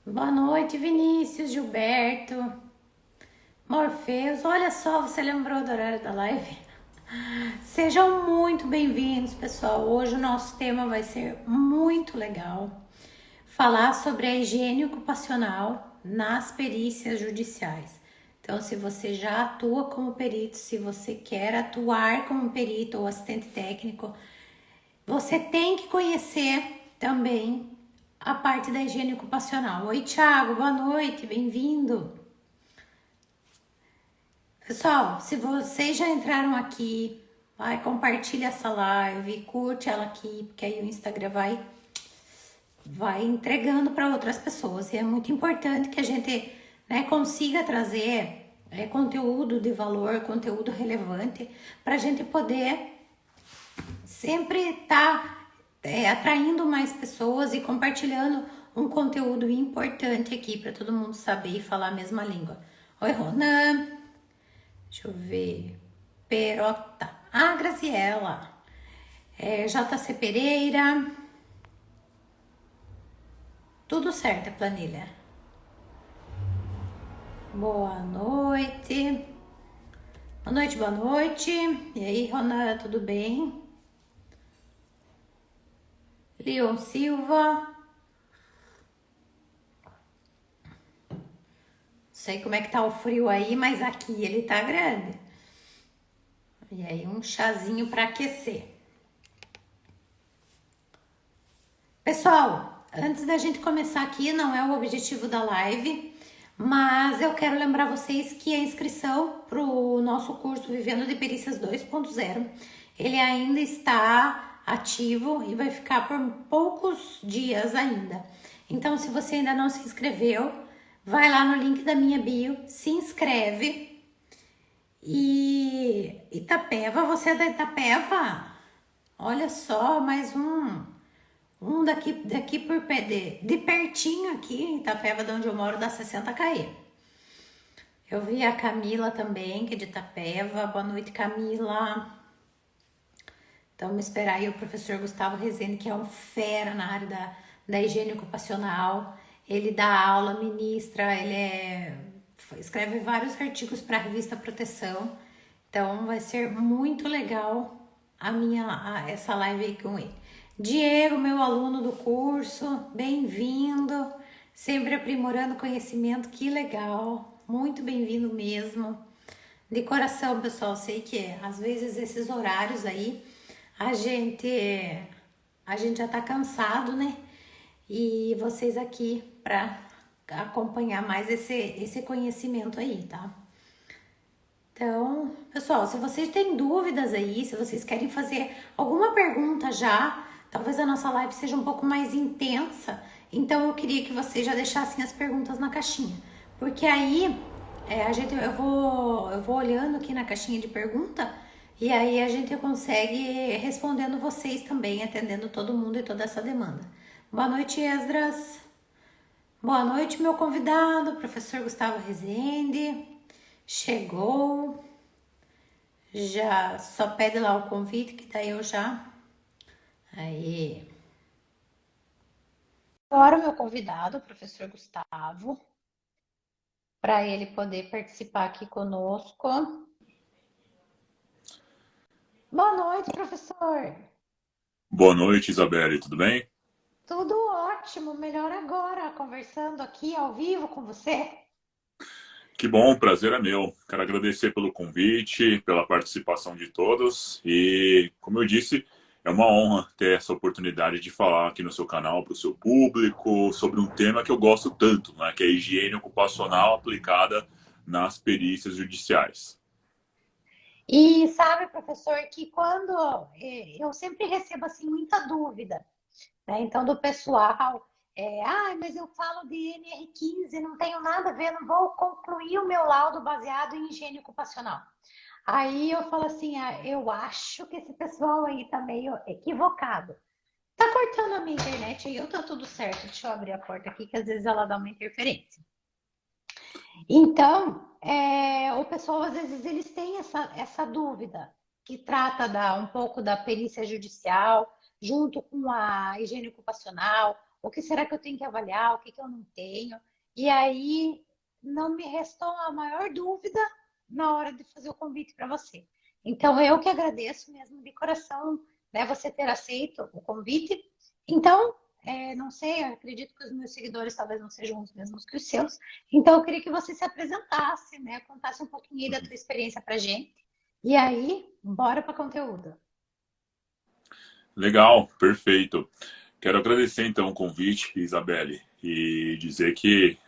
Boa noite, Vinícius, Gilberto, Morfeus. Olha só, você lembrou do horário da live? Sejam muito bem-vindos, pessoal. Hoje o nosso tema vai ser muito legal. Falar sobre a higiene ocupacional nas perícias judiciais. Então, se você já atua como perito, se você quer atuar como perito ou assistente técnico, você tem que conhecer também a parte da higiene ocupacional. Oi, Thiago, boa noite, bem-vindo. Pessoal, se vocês já entraram aqui, vai, compartilha essa live, curte ela aqui, porque aí o Instagram vai entregando para outras pessoas. E é muito importante que a gente, né, consiga trazer conteúdo de valor, conteúdo relevante, para a gente poder sempre estar atraindo mais pessoas e compartilhando um conteúdo importante aqui para todo mundo saber e falar a mesma língua. Oi, Ronan. Deixa eu ver. Perota. Ah, Graziela. JC Pereira. Tudo certo, a planilha. Boa noite. Boa noite, boa noite. E aí, Ronan, tudo bem? Leon Silva. Sei como é que tá o frio aí, mas aqui ele tá grande. E aí, um chazinho para aquecer. Pessoal, antes da gente começar aqui, não é o objetivo da live, mas eu quero lembrar vocês que a inscrição para o nosso curso Vivendo de Perícias 2.0, ele ainda está ativo e vai ficar por poucos dias ainda. Então, se você ainda não se inscreveu, vai lá no link da minha bio, se inscreve. E Itapeva, você é da Itapeva? Olha só, mais um daqui por pé de pertinho aqui, em Itapeva, de onde eu moro, dá 60 km. Eu vi a Camila também, que é de Itapeva. Boa noite, Camila. Então, me esperar aí o professor Gustavo Rezende, que é um fera na área da higiene ocupacional. Ele dá aula, ministra, escreve vários artigos para a revista Proteção. Então, vai ser muito legal essa live aí com ele. Diego, meu aluno do curso, bem-vindo, sempre aprimorando conhecimento, que legal, muito bem-vindo mesmo. De coração, pessoal, sei que às vezes esses horários aí a gente a gente já tá cansado, né? E vocês aqui para acompanhar mais esse conhecimento aí, tá? Então, pessoal, se vocês têm dúvidas aí, se vocês querem fazer alguma pergunta já, talvez a nossa live seja um pouco mais intensa, então eu queria que vocês já deixassem as perguntas na caixinha, porque aí eu vou olhando aqui na caixinha de pergunta e aí a gente consegue respondendo vocês também, atendendo todo mundo e toda essa demanda. Boa noite, Esdras. Boa noite, meu convidado, professor Gustavo Rezende. Chegou. Já só pede lá o convite, que daí eu já. Aí. Agora o meu convidado, o professor Gustavo, para ele poder participar aqui conosco. Boa noite, professor. Boa noite, Isabelle, tudo bem? Tudo ótimo, melhor agora, conversando aqui ao vivo com você. Que bom, prazer é meu. Quero agradecer pelo convite, pela participação de todos e, como eu disse, é uma honra ter essa oportunidade de falar aqui no seu canal para o seu público sobre um tema que eu gosto tanto, né, que é a higiene ocupacional aplicada nas perícias judiciais. E sabe, professor, que quando eu sempre recebo assim muita dúvida, né? Então, do pessoal, mas eu falo de NR15, não tenho nada a ver, não vou concluir o meu laudo baseado em higiene ocupacional. Aí eu falo assim, eu acho que esse pessoal aí tá meio equivocado. Tá cortando a minha internet aí, eu tá tudo certo. Deixa eu abrir a porta aqui, que às vezes ela dá uma interferência. Então, o pessoal às vezes eles têm essa dúvida que trata um pouco da perícia judicial junto com a higiene ocupacional, O que será que eu tenho que avaliar? O que eu não tenho? E aí não me restou a maior dúvida na hora de fazer o convite para você. Então, eu que agradeço mesmo de coração, né, você ter aceito o convite. Então, não sei, eu acredito que os meus seguidores talvez não sejam os mesmos que os seus. Então, eu queria que você se apresentasse, né, contasse um pouquinho aí da tua experiência para gente. E aí, bora para conteúdo. Legal, perfeito. Quero agradecer então o convite, Isabelle, e dizer que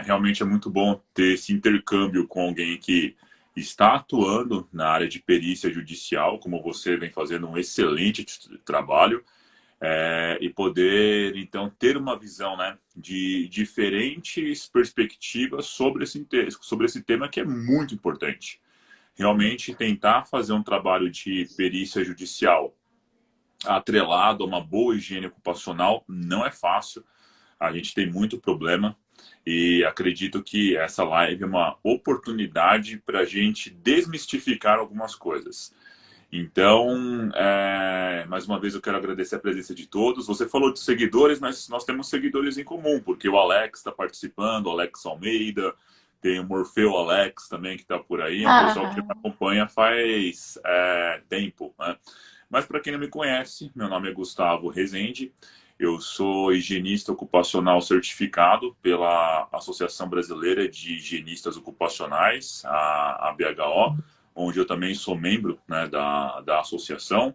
realmente é muito bom ter esse intercâmbio com alguém que está atuando na área de perícia judicial, como você vem fazendo um excelente trabalho, e poder então ter uma visão, né, de diferentes perspectivas sobre esse tema que é muito importante. Realmente tentar fazer um trabalho de perícia judicial atrelado a uma boa higiene ocupacional não é fácil. A gente tem muito problema e acredito que essa live é uma oportunidade para a gente desmistificar algumas coisas. Então, mais uma vez eu quero agradecer a presença de todos. Você falou de seguidores, mas nós temos seguidores em comum, porque o Alex está participando, o Alex Almeida, tem o Morfeu Alex também que está por aí. É um pessoal que me Ah, acompanha faz tempo, né? Mas para quem não me conhece, meu nome é Gustavo Rezende. Eu sou higienista ocupacional certificado pela Associação Brasileira de Higienistas Ocupacionais, a ABHO, onde eu também sou membro, né, da associação.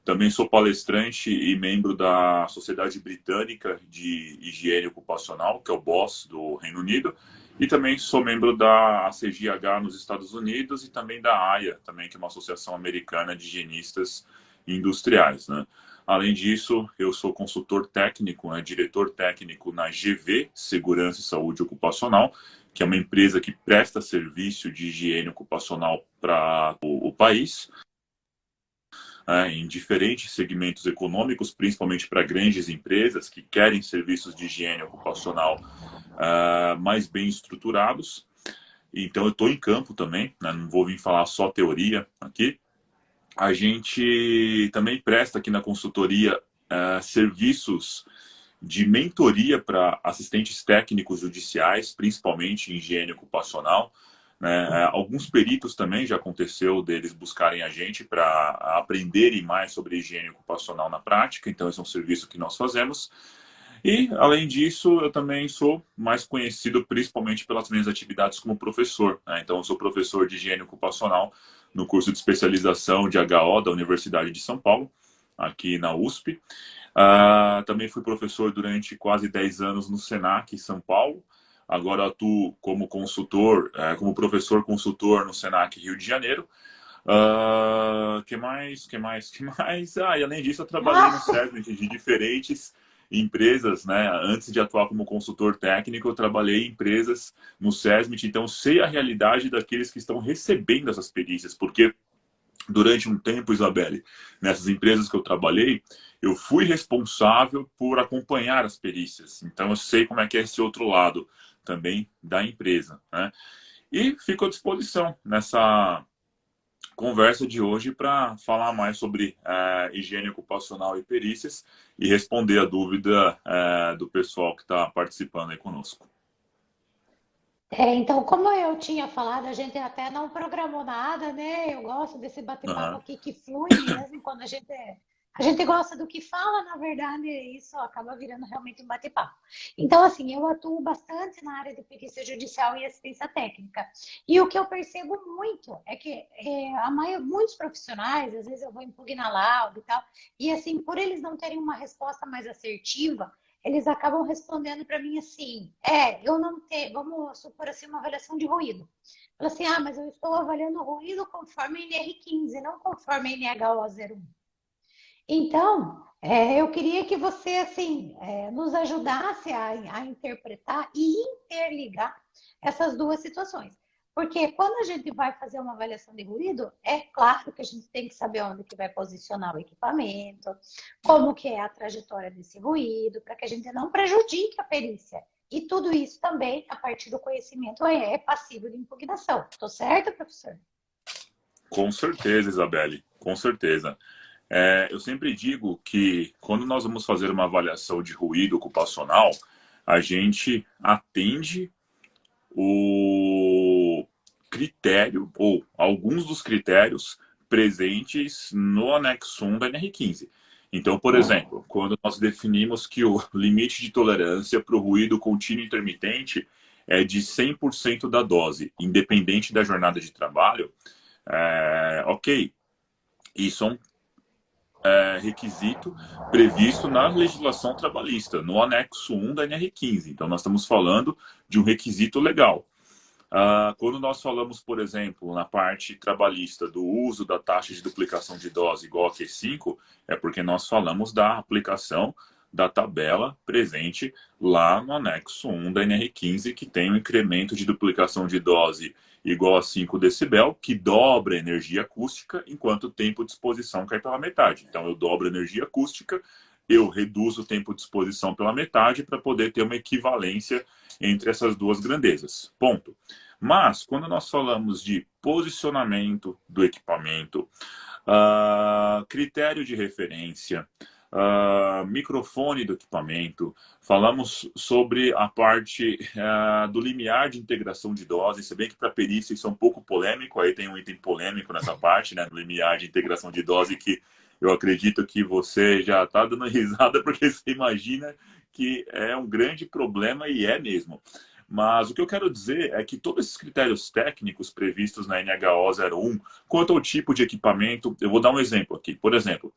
Também sou palestrante e membro da Sociedade Britânica de Higiene Ocupacional, que é o BOSS do Reino Unido. E também sou membro da ACGH nos Estados Unidos e também da AIA, também, que é uma associação americana de higienistas industriais, né? Além disso, eu sou consultor técnico, né, diretor técnico na GV, Segurança e Saúde Ocupacional, que é uma empresa que presta serviço de higiene ocupacional para o país, em diferentes segmentos econômicos, principalmente para grandes empresas que querem serviços de higiene ocupacional mais bem estruturados. Então, eu estou em campo também, né, não vou vir falar só teoria aqui. A gente também presta aqui na consultoria serviços de mentoria para assistentes técnicos judiciais, principalmente em higiene ocupacional. Né? Alguns peritos também já aconteceu deles buscarem a gente para aprenderem mais sobre higiene ocupacional na prática, então esse é um serviço que nós fazemos. E, além disso, eu também sou mais conhecido principalmente pelas minhas atividades como professor, né? Então, eu sou professor de higiene ocupacional no curso de especialização de HO da Universidade de São Paulo, aqui na USP. Também fui professor durante quase 10 anos no SENAC, em São Paulo. Agora atuo como consultor, como professor consultor no SENAC Rio de Janeiro. Que mais? Que mais? Que mais? E além disso, eu trabalhei no nossa, SESMIT de diferentes empresas, né? Antes de atuar como consultor técnico, eu trabalhei em empresas no SESMIT, então sei a realidade daqueles que estão recebendo essas perícias, porque durante um tempo, Isabelle, nessas empresas que eu trabalhei, eu fui responsável por acompanhar as perícias. Então, eu sei como é que é esse outro lado também da empresa, né? E fico à disposição nessa conversa de hoje para falar mais sobre higiene ocupacional e perícias e responder a dúvida do pessoal que está participando aí conosco. então, como eu tinha falado, a gente até não programou nada, né? Eu gosto desse bate-papo Uhum. aqui que flui mesmo, quando a gente gosta do que fala, na verdade, isso acaba virando realmente um bate-papo. Então, assim, eu atuo bastante na área de perícia judicial e assistência técnica. E o que eu percebo muito é que muitos profissionais, às vezes eu vou impugnar laudo e tal, e assim, por eles não terem uma resposta mais assertiva, eles acabam respondendo para mim assim: eu não tenho, vamos supor assim, uma avaliação de ruído. Fala assim: mas eu estou avaliando o ruído conforme a NR15, não conforme a NHO01. Então, eu queria que você assim nos ajudasse a interpretar e interligar essas duas situações. Porque quando a gente vai fazer uma avaliação de ruído, é claro que a gente tem que saber onde que vai posicionar o equipamento, como que é a trajetória desse ruído, para que a gente não prejudique a perícia. E tudo isso também, a partir do conhecimento, é passível de impugnação. Estou certa, professor? Com certeza, Isabelle, com certeza. Eu sempre digo que quando nós vamos fazer uma avaliação de ruído ocupacional, a gente atende o critério, ou alguns dos critérios presentes no anexo 1 da NR15. Então, por exemplo, quando nós definimos que o limite de tolerância para o ruído contínuo intermitente é de 100% da dose, independente da jornada de trabalho, ok, isso é um requisito previsto na legislação trabalhista, no anexo 1 da NR15. Então, nós estamos falando de um requisito legal. Quando nós falamos, por exemplo, na parte trabalhista do uso da taxa de duplicação de dose igual a Q5, é porque nós falamos da aplicação da tabela presente lá no anexo 1 da NR15, que tem um incremento de duplicação de dose igual a 5 decibel, que dobra a energia acústica, enquanto o tempo de exposição cai pela metade. Então, eu dobro a energia acústica, eu reduzo o tempo de exposição pela metade para poder ter uma equivalência entre essas duas grandezas. Ponto. Mas, quando nós falamos de posicionamento do equipamento, critério de referência, microfone do equipamento, falamos sobre a parte do limiar de integração de dose, se bem que para perícia isso é um pouco polêmico, aí tem um item polêmico nessa parte, né, do limiar de integração de dose, que eu acredito que você já está dando risada, porque você imagina que é um grande problema, e é mesmo. Mas o que eu quero dizer é que todos esses critérios técnicos previstos na NHO 01, quanto ao tipo de equipamento, eu vou dar um exemplo aqui. Por exemplo,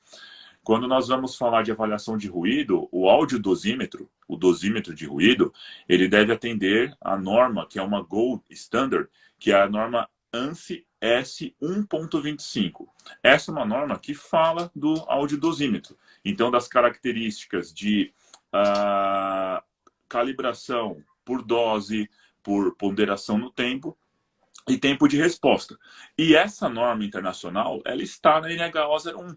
quando nós vamos falar de avaliação de ruído, o audiodosímetro, o dosímetro de ruído, ele deve atender a norma, que é uma Gold Standard, que é a norma ANSI S1.25. Essa é uma norma que fala do audiodosímetro. Então, das características de calibração por dose, por ponderação no tempo e tempo de resposta. E essa norma internacional, ela está na NHO 01.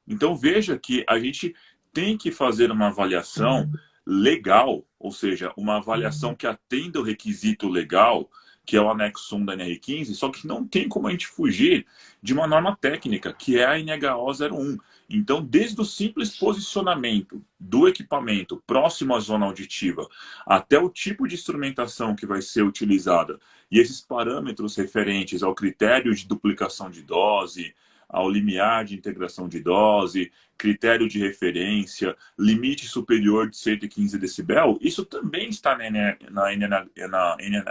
Então veja que a gente tem que fazer uma avaliação legal, ou seja, uma avaliação que atenda o requisito legal, que é o anexo 1 da NR15, só que não tem como a gente fugir de uma norma técnica, que é a NHO 01. Então, desde o simples posicionamento do equipamento próximo à zona auditiva, até o tipo de instrumentação que vai ser utilizada, e esses parâmetros referentes ao critério de duplicação de dose, ao limiar de integração de dose, critério de referência, limite superior de 115 decibel, isso também está na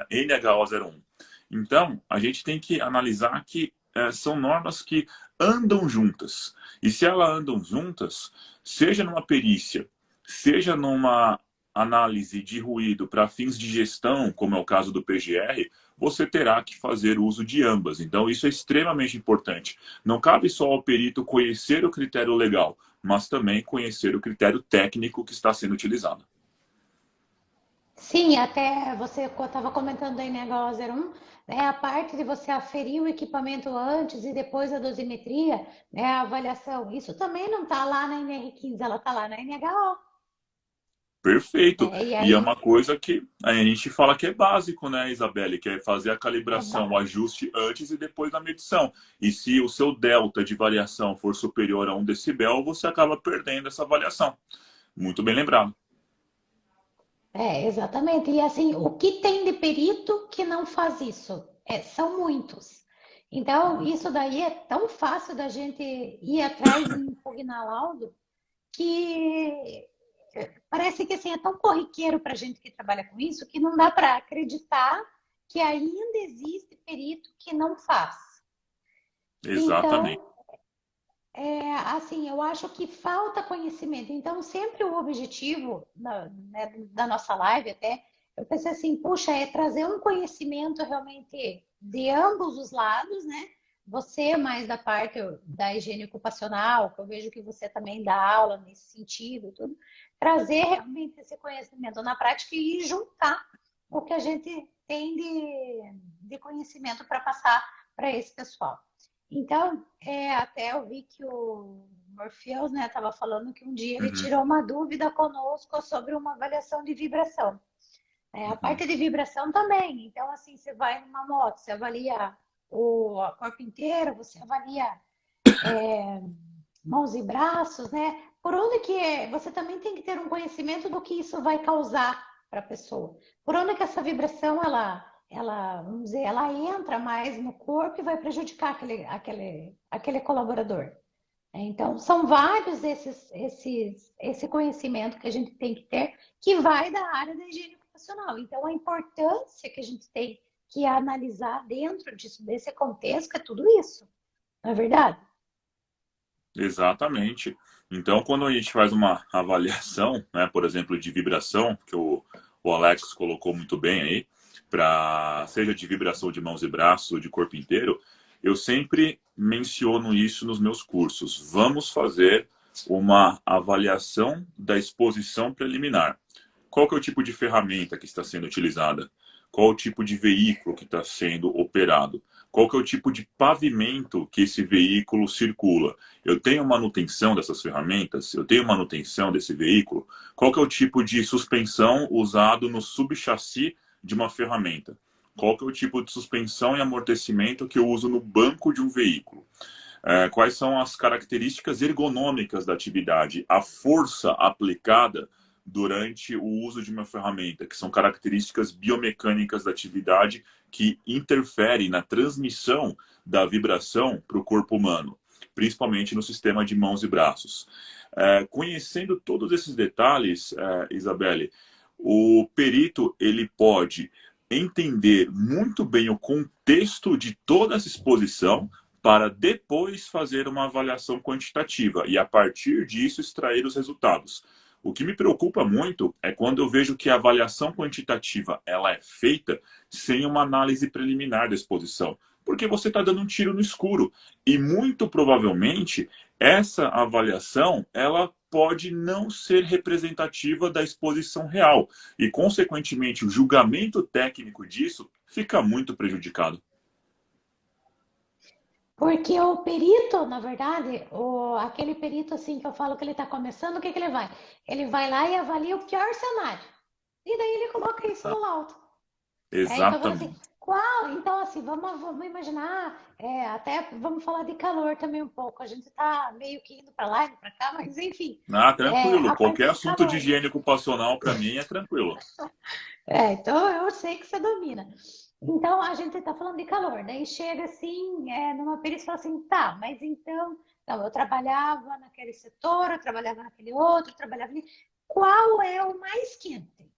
NHO 01. Então, a gente tem que analisar que são normas que andam juntas. E se elas andam juntas, seja numa perícia, seja numa análise de ruído para fins de gestão, como é o caso do PGR, você terá que fazer uso de ambas. Então, isso é extremamente importante. Não cabe só ao perito conhecer o critério legal, mas também conhecer o critério técnico que está sendo utilizado. Sim, até você estava comentando aí, né, HO01, né, a parte de você aferir o equipamento antes e depois a dosimetria, né, a avaliação, isso também não está lá na NR15, ela está lá na NHO. Perfeito. Né, e E é aí uma coisa que a gente fala que é básico, né, Isabelle? Que é fazer a é calibração, o básico. ajuste antes e depois da medição. E se o seu delta de variação for superior a 1 decibel, você acaba perdendo essa variação. Muito bem lembrado. É, exatamente. E assim, o que tem de perito que não faz isso? É, são muitos. Então, isso daí é tão fácil da gente ir atrás e impugnar laudo que parece que assim, é tão corriqueiro para a gente que trabalha com isso que não dá para acreditar que ainda existe perito que não faz. Exatamente. Então, assim, eu acho que falta conhecimento. Então, sempre o objetivo né, da nossa live até, eu pensei assim, puxa, é trazer um conhecimento realmente de ambos os lados, né? Você mais da parte da higiene ocupacional, que eu vejo que você também dá aula nesse sentido, tudo. Trazer realmente esse conhecimento na prática e juntar o que a gente tem de conhecimento para passar para esse pessoal. Então, até eu vi que o Morpheus, né, estava falando que um dia ele Uhum, tirou uma dúvida conosco sobre uma avaliação de vibração. A uhum. parte de vibração também. Então, assim, você vai numa moto, você avalia o corpo inteiro, você avalia mãos e braços, né? Por onde que é? Você também tem que ter um conhecimento do que isso vai causar para a pessoa. Por onde que essa vibração vamos dizer, ela entra mais no corpo e vai prejudicar aquele colaborador. Então, são vários esse conhecimento que a gente tem que ter, que vai da área da higiene ocupacional. Então, a importância que a gente tem que analisar dentro disso, desse contexto, é tudo isso, não é verdade? Exatamente. Então, quando a gente faz uma avaliação, né, por exemplo, de vibração, que o Alex colocou muito bem aí, seja de vibração de mãos e braços ou de corpo inteiro, eu sempre menciono isso nos meus cursos. Vamos fazer uma avaliação da exposição preliminar. Qual que é o tipo de ferramenta que está sendo utilizada? Qual o tipo de veículo que está sendo operado? Qual que é o tipo de pavimento que esse veículo circula? Eu tenho manutenção dessas ferramentas? Eu tenho manutenção desse veículo? Qual que é o tipo de suspensão usado no subchassi de uma ferramenta? Qual que é o tipo de suspensão e amortecimento que eu uso no banco de um veículo? Quais são as características ergonômicas da atividade? A força aplicada durante o uso de uma ferramenta, que são características biomecânicas da atividade que interferem na transmissão da vibração para o corpo humano, principalmente no sistema de mãos e braços. Conhecendo todos esses detalhes, Isabelle, o perito ele pode entender muito bem o contexto de toda essa exposição para depois fazer uma avaliação quantitativa e, a partir disso, extrair os resultados. O que me preocupa muito é quando eu vejo que a avaliação quantitativa ela é feita sem uma análise preliminar da exposição, porque você está dando um tiro no escuro. E muito provavelmente essa avaliação ela pode não ser representativa da exposição real. E, consequentemente, o julgamento técnico disso fica muito prejudicado. Porque o perito, na verdade, aquele perito assim que eu falo que ele está começando, o que que ele vai? Ele vai lá e avalia o pior cenário. E daí ele coloca isso no laudo. Então, fala assim, Exatamente. qual? Então, assim, vamos imaginar, até vamos falar de calor também um pouco. A gente está meio que indo para lá, indo para cá, mas enfim, Ah, tranquilo. a parte Qualquer de assunto de calor. higiene ocupacional, para mim, é tranquilo. Então eu sei que você domina. Então a gente está falando de calor, daí chega assim, numa perícia e fala assim, tá, mas então, não, eu trabalhava naquele setor, eu trabalhava naquele outro, eu trabalhava ali. Qual é o mais quente?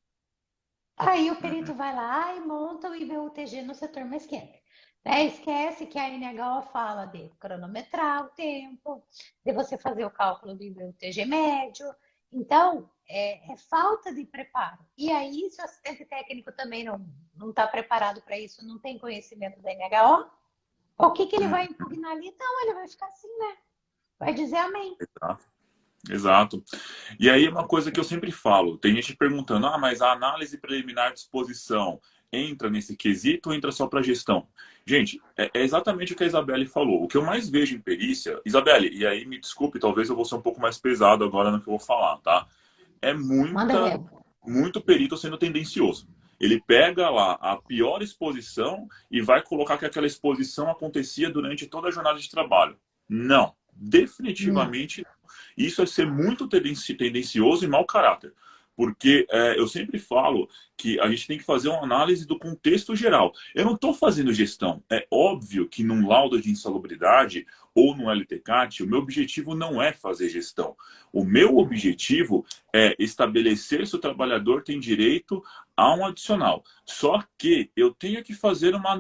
Aí o perito Uhum. vai lá e monta o IBUTG no setor mais quente. Né? Esquece que a NHO fala de cronometrar o tempo, de você fazer o cálculo do IBUTG médio. Então, é falta de preparo. E aí, se o assistente técnico também não está preparado para isso, não tem conhecimento da NHO, o que, que ele vai Uhum. impugnar ali? Não, ele vai ficar assim, né? Vai dizer amém. Exato. Exato. E aí, uma coisa que eu sempre falo: tem gente perguntando, mas a análise preliminar de exposição entra nesse quesito ou entra só para gestão? Gente, é exatamente o que a Isabelle falou. O que eu mais vejo em perícia, Isabelle, e aí me desculpe, talvez eu vou ser um pouco mais pesado agora no que eu vou falar, tá? É Manda ver. muito perito sendo tendencioso. Ele pega lá a pior exposição e vai colocar que aquela exposição acontecia durante toda a jornada de trabalho. Não, Não. definitivamente isso é ser muito tendencioso e mau caráter. Porque eu sempre falo que a gente tem que fazer uma análise do contexto geral. Eu não estou fazendo gestão. É óbvio que num laudo de insalubridade ou no LTCAT, o meu objetivo não é fazer gestão. O meu objetivo é estabelecer se o trabalhador tem direito a um adicional. Só que eu tenho que fazer uma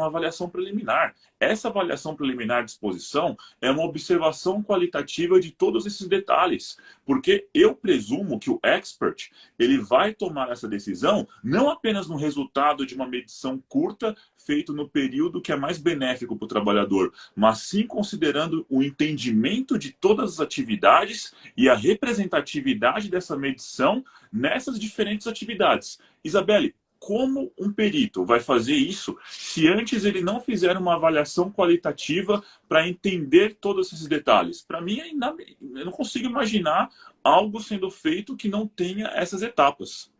avaliação preliminar. Essa avaliação preliminar de exposição é uma observação qualitativa de todos esses detalhes, porque eu presumo que o expert ele vai tomar essa decisão não apenas no resultado de uma medição curta feito no período que é mais benéfico para o trabalhador, mas sim considerando o entendimento de todas as atividades e a representatividade dessa medição nessas diferentes atividades. Isabelle, como um perito vai fazer isso se antes ele não fizer uma avaliação qualitativa para entender todos esses detalhes? Para mim, eu não consigo imaginar algo sendo feito que não tenha essas etapas.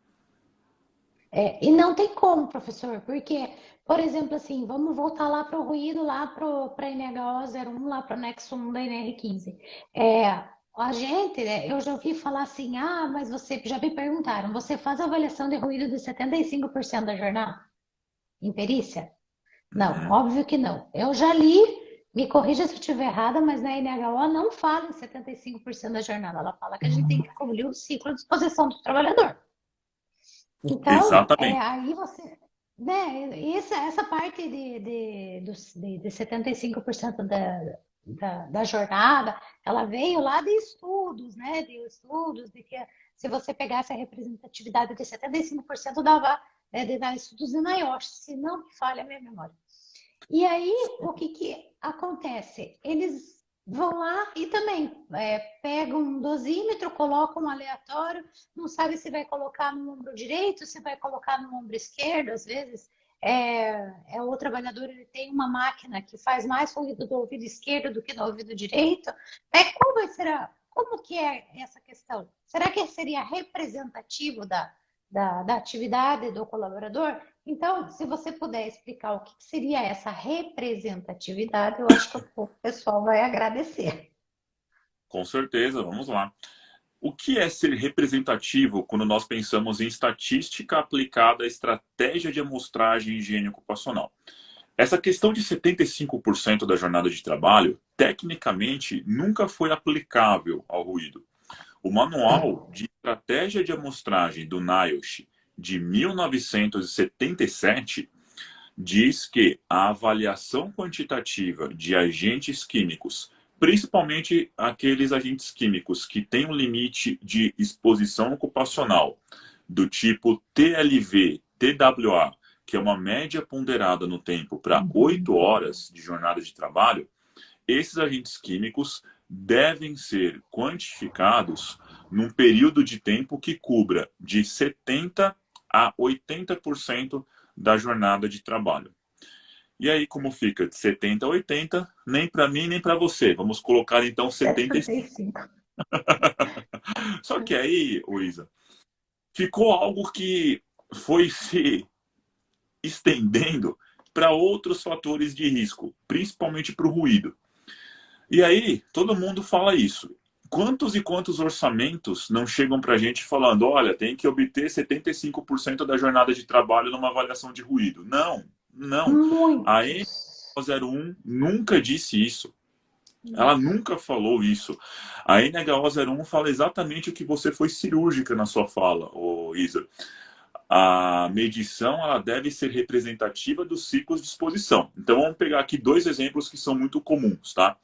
E não tem como, professor, porque, por exemplo, assim, vamos voltar lá para o ruído, lá para a NHO 01, lá para o Nexo 1 da NR15. É, a gente, né, eu já ouvi falar assim, ah, mas você, já me perguntaram, você faz avaliação de ruído de 75% da jornada em perícia? Não, Uhum. óbvio que não. Eu já li, me corrija se eu estiver errada, mas na NHO não fala em 75% da jornada, ela fala que a gente tem que cobrir o ciclo de exposição do trabalhador. Então, Exatamente. aí você, né, essa parte de 75% da jornada, ela veio lá de estudos, né, de estudos, de que se você pegasse a representatividade de 75% dava, de dar estudos de NIOSH, se não me falha a minha memória. E aí, o que que acontece? Eles vão lá e também pegam um dosímetro, colocam um aleatório, não sabe se vai colocar no ombro direito, se vai colocar no ombro esquerdo, às vezes o trabalhador ele tem uma máquina que faz mais ruído do ouvido esquerdo do que do ouvido direito. Como que é essa questão? Será que seria representativo da atividade do colaborador? Então, se você puder explicar o que seria essa representatividade, eu acho que o pessoal vai agradecer. Com certeza, vamos lá. O que é ser representativo quando nós pensamos em estatística aplicada à estratégia de amostragem e higiene ocupacional? Essa questão de 75% da jornada de trabalho, tecnicamente, nunca foi aplicável ao ruído. O Manual de Estratégia de Amostragem do NIOSH de 1977 diz que a avaliação quantitativa de agentes químicos, principalmente aqueles agentes químicos que têm um limite de exposição ocupacional, do tipo TLV, TWA, que é uma média ponderada no tempo para 8 horas de jornada de trabalho, esses agentes químicos devem ser quantificados num período de tempo que cubra de 70 a 80% da jornada de trabalho. E aí, como fica de 70 a 80, nem para mim, nem para você. Vamos colocar então 75. 75. Só que aí, Luísa, ficou algo que foi se estendendo para outros fatores de risco, principalmente para o ruído. E aí, todo mundo fala isso. Quantos e quantos orçamentos não chegam para a gente falando, olha, tem que obter 75% da jornada de trabalho numa avaliação de ruído? Não, não. A Muitos. NHO 01 nunca disse isso. Ela nunca falou isso. A NHO 01 fala exatamente o que você foi cirúrgica na sua fala, Isa. A medição ela deve ser representativa dos ciclos de exposição. Então, vamos pegar aqui dois exemplos que são muito comuns, tá?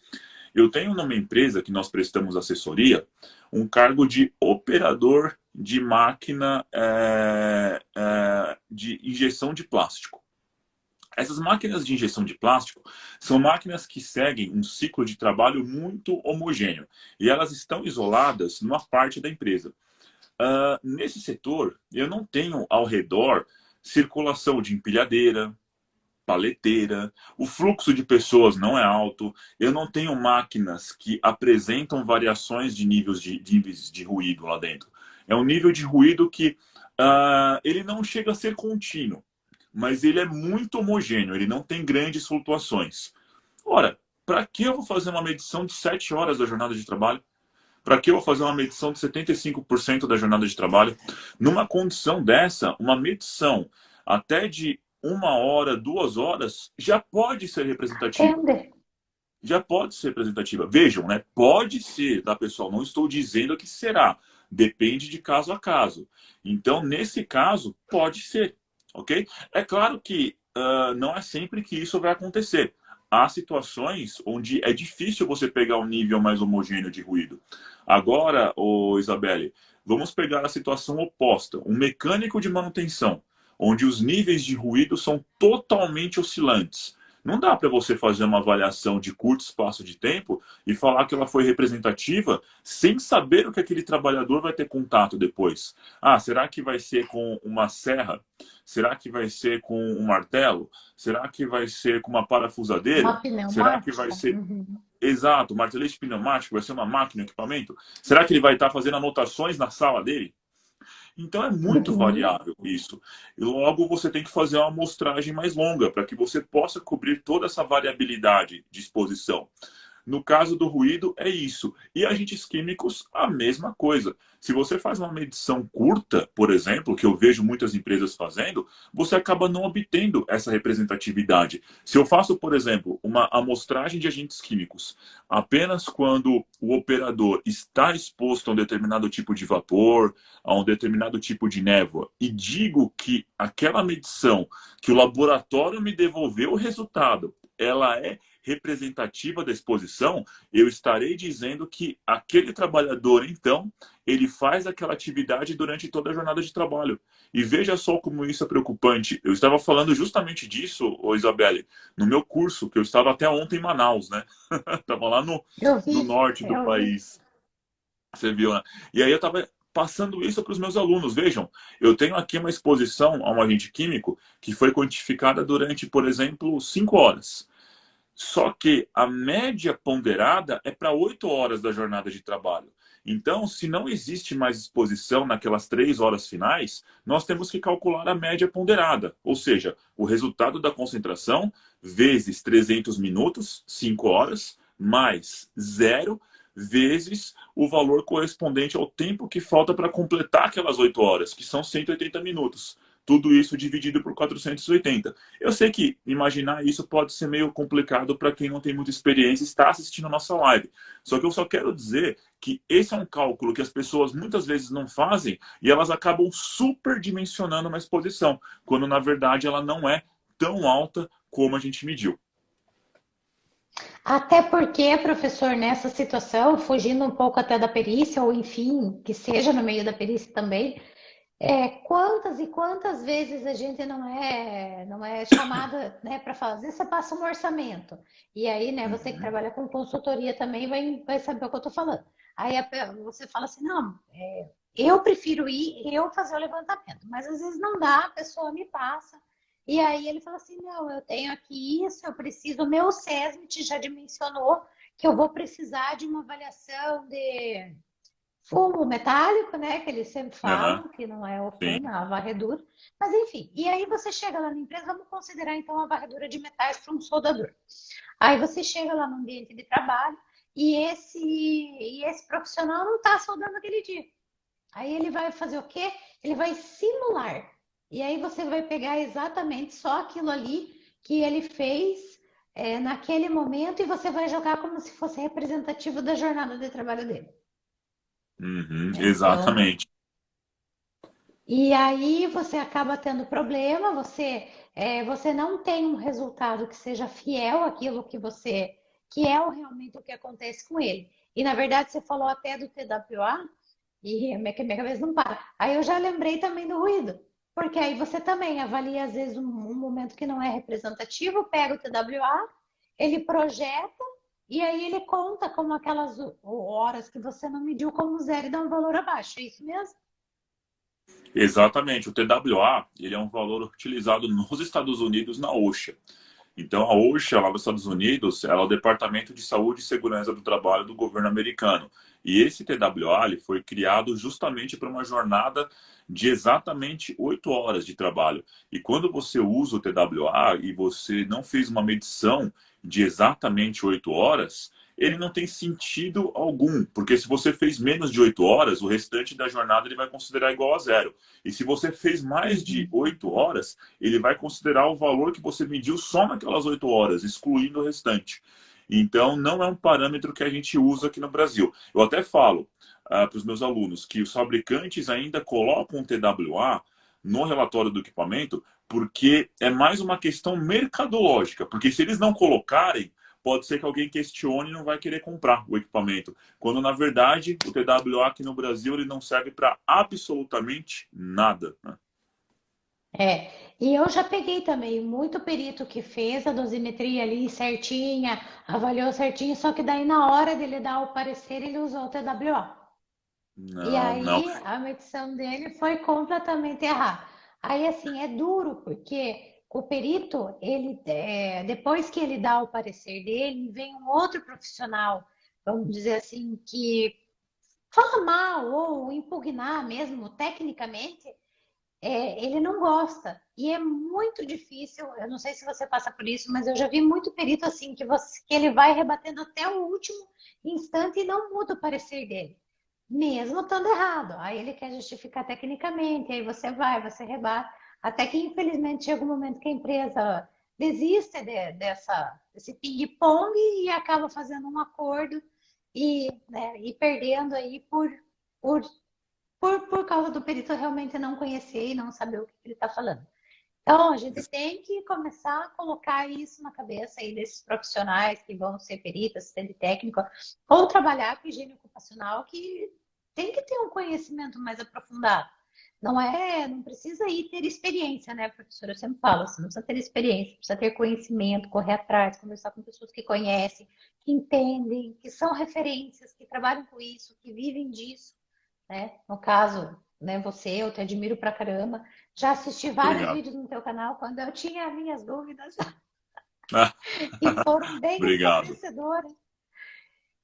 Eu tenho numa empresa que nós prestamos assessoria um cargo de operador de máquina de injeção de plástico. Essas máquinas de injeção de plástico são máquinas que seguem um ciclo de trabalho muito homogêneo e elas estão isoladas numa parte da empresa. Nesse setor, eu não tenho ao redor circulação de empilhadeira, paleteira, o fluxo de pessoas não é alto, eu não tenho máquinas que apresentam variações de níveis de ruído lá dentro. É um nível de ruído que ele não chega a ser contínuo, mas ele é muito homogêneo, ele não tem grandes flutuações. Ora, para que eu vou fazer uma medição de 7 horas da jornada de trabalho? Para que eu vou fazer uma medição de 75% da jornada de trabalho? Numa condição dessa, uma medição até de 1 hora, 2 horas, já pode ser representativa. Entende? Já pode ser representativa. Vejam, né? Pode ser, tá, pessoal? Não estou dizendo que será. Depende de caso a caso. Então, nesse caso, pode ser, ok? É claro que não é sempre que isso vai acontecer. Há situações onde é difícil você pegar um nível mais homogêneo de ruído. Agora, Isabelle, vamos pegar a situação oposta. Um mecânico de manutenção, onde os níveis de ruído são totalmente oscilantes. Não dá para você fazer uma avaliação de curto espaço de tempo e falar que ela foi representativa sem saber o que aquele trabalhador vai ter contato depois. Será que vai ser com uma serra? Será que vai ser com um martelo? Será que vai ser com uma parafusadeira? Uma Será que vai pneumática? ser... Exato, martelete pneumático, vai ser uma máquina, um equipamento? Será que ele vai estar fazendo anotações na sala dele? Então é muito Uhum. variável isso. E logo você tem que fazer uma amostragem mais longa para que você possa cobrir toda essa variabilidade de exposição. No caso do ruído, é isso. E agentes químicos, a mesma coisa. Se você faz uma medição curta, por exemplo, que eu vejo muitas empresas fazendo, você acaba não obtendo essa representatividade. Se eu faço, por exemplo, uma amostragem de agentes químicos apenas quando o operador está exposto a um determinado tipo de vapor, a um determinado tipo de névoa, e digo que aquela medição que o laboratório me devolveu o resultado, ela é representativa da exposição, eu estarei dizendo que aquele trabalhador, então, ele faz aquela atividade durante toda a jornada de trabalho. E veja só como isso é preocupante. Eu estava falando justamente disso, ô Isabelle, no meu curso, que eu estava até ontem em Manaus, né? Estava lá Eu no vi, norte do eu vi. país. Você viu, né? E aí eu estava passando isso para os meus alunos. Vejam, eu tenho aqui uma exposição a um agente químico que foi quantificada durante, por exemplo, 5 horas. Só que a média ponderada é para 8 horas da jornada de trabalho. Então, se não existe mais exposição naquelas 3 horas finais, nós temos que calcular a média ponderada, ou seja, o resultado da concentração vezes 300 minutos, 5 horas, mais zero, vezes o valor correspondente ao tempo que falta para completar aquelas 8 horas, que são 180 minutos. Tudo isso dividido por 480. Eu sei que imaginar isso pode ser meio complicado para quem não tem muita experiência e está assistindo a nossa live. Só que eu só quero dizer que esse é um cálculo que as pessoas muitas vezes não fazem e elas acabam superdimensionando uma exposição, quando na verdade ela não é tão alta como a gente mediu. Até porque, professor, nessa situação, fugindo um pouco até da perícia, ou enfim, que seja no meio da perícia também, quantas e quantas vezes a gente não é chamada, né, para fazer, você passa um orçamento. E aí, né, você que Uhum. trabalha com consultoria também vai saber o que eu estou falando. Aí você fala assim, não, eu prefiro ir eu fazer o levantamento, mas às vezes não dá, a pessoa me passa. E aí ele fala assim, não, eu tenho aqui isso, eu preciso, o meu SESMIT já dimensionou que eu vou precisar de uma avaliação de fumo metálico, né? Que eles sempre Aham, falam, que não é o sim. fumo, é a varredura. Mas enfim, e aí você chega lá na empresa, vamos considerar então a varredura de metais para um soldador. Aí você chega lá no ambiente de trabalho e esse profissional não está soldando aquele dia. Aí ele vai fazer o quê? Ele vai simular. E aí você vai pegar exatamente só aquilo ali que ele fez naquele momento e você vai jogar como se fosse representativo da jornada de trabalho dele. Uhum, Né? Então, exatamente. e aí você acaba tendo problema, você não tem um resultado que seja fiel àquilo que é realmente o que acontece com ele. E na verdade você falou até do TWA, e minha cabeça não para. Aí eu já lembrei também do ruído, porque aí você também avalia às vezes um momento que não é representativo, pega o TWA, ele projeta e aí ele conta como aquelas horas que você não mediu como zero e dá um valor abaixo. É isso mesmo? Exatamente. O TWA, ele é um valor utilizado nos Estados Unidos na OSHA. Então, a OSHA, lá nos Estados Unidos, ela é o Departamento de Saúde e Segurança do Trabalho do governo americano. E esse TWA ele foi criado justamente para uma jornada de exatamente 8 horas de trabalho. E quando você usa o TWA e você não fez uma medição de exatamente 8 horas, ele não tem sentido algum, porque se você fez menos de 8 horas, o restante da jornada ele vai considerar igual a zero. E se você fez mais de Uhum. 8 horas, ele vai considerar o valor que você mediu só naquelas 8 horas, excluindo o restante. Então, não é um parâmetro que a gente usa aqui no Brasil. Eu até falo para os meus alunos que os fabricantes ainda colocam um TWA no relatório do equipamento, porque é mais uma questão mercadológica. Porque se eles não colocarem, pode ser que alguém questione e não vai querer comprar o equipamento. Quando, na verdade, o TWA aqui no Brasil ele não serve para absolutamente nada. Né? E eu já peguei também muito perito que fez a dosimetria ali certinha, avaliou certinho, só que daí na hora dele dar o parecer, ele usou o TWA. E Não, não. aí a medição dele foi completamente errada. Aí assim, é duro, porque o perito, depois que ele dá o parecer dele, vem um outro profissional, vamos dizer assim, que falar mal ou impugnar mesmo tecnicamente, ele não gosta. E é muito difícil, eu não sei se você passa por isso, mas eu já vi muito perito assim, que ele vai rebatendo até o último instante e não muda o parecer dele, mesmo estando errado. Aí ele quer justificar tecnicamente, aí você rebate, até que infelizmente chega um momento que a empresa desiste desse ping-pong e acaba fazendo um acordo e perdendo aí por por causa do perito realmente não conhecer e não saber o que ele está falando. Então, a gente tem que começar a colocar isso na cabeça aí desses profissionais que vão ser peritos, assistente técnico, ou trabalhar com higiene ocupacional, que tem que ter um conhecimento mais aprofundado. Não precisa ir ter experiência, né, professora? Eu sempre falo, você não precisa ter experiência, precisa ter conhecimento, correr atrás, conversar com pessoas que conhecem, que entendem, que são referências, que trabalham com isso, que vivem disso, né? No caso, né, você, eu te admiro pra caramba. Já assisti vários Obrigado. vídeos no teu canal quando eu tinha minhas dúvidas Ah, e foram bem obrigado. esclarecedoras.